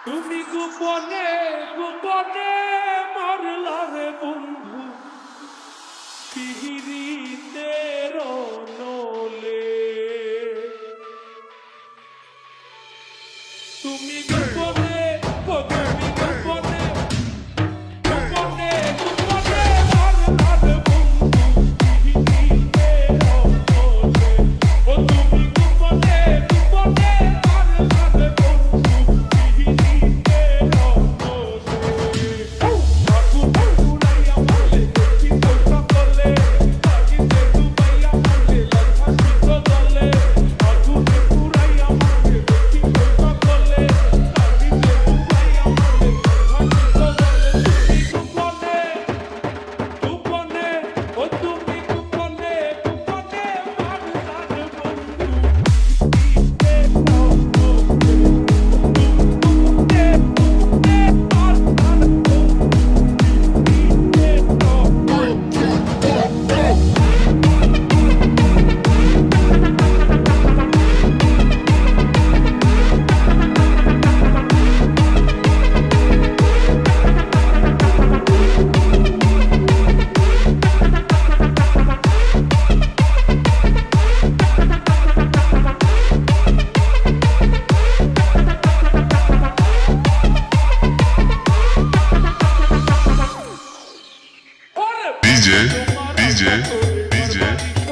তুমি গোপনে গোপনে মারলা রে বন্ধু পিহিরিতের নলে তুমি গোপনে তুমি গোপনে গোপনে গোপনে মারলা রে বন্ধু পিহিরিতের নলে ও তুমি গোপনে গোপনে মারলা রে বন্ধু পিহিরিতের নলে আগুন পুরাইয়া মারলে দেখি তো সকলে লাগিতে ডুবাইয়া মারলে লাথাকি তো দলে আগুন পুরাইয়া মারলে দেখি তো সকলে লাগিতে ডুবাইয়া মারলে লাথাকি তো দলে তুমি গোপনে গোপনে ও তুমি গোপনে গোপনে মারলা রে বন্ধু পিহিরিতের DJ, DJ, DJ,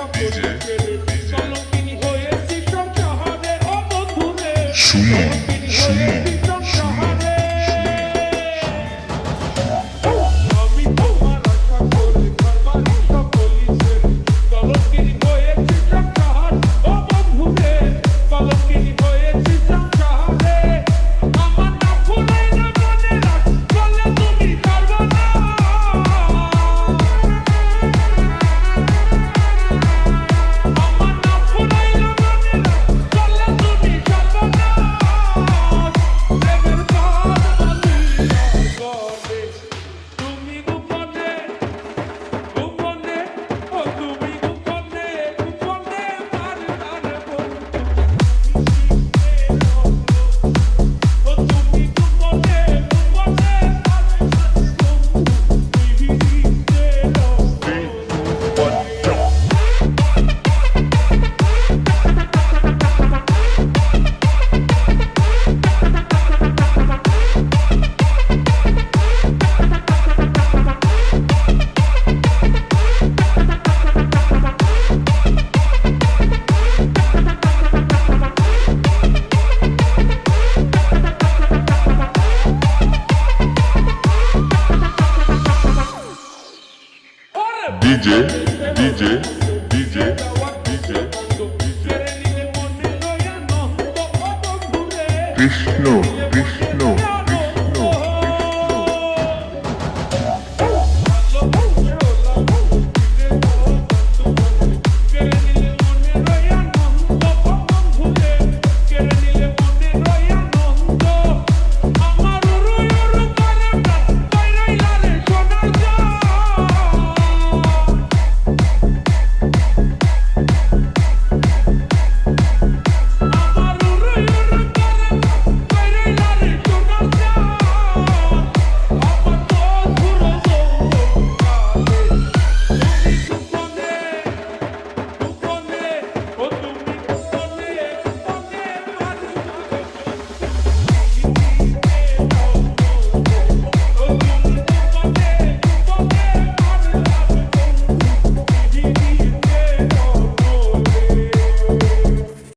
DJ, Sumo, Sumo, Sumo. DJ, DJ, DJ, DJ, Krishna, Krishna.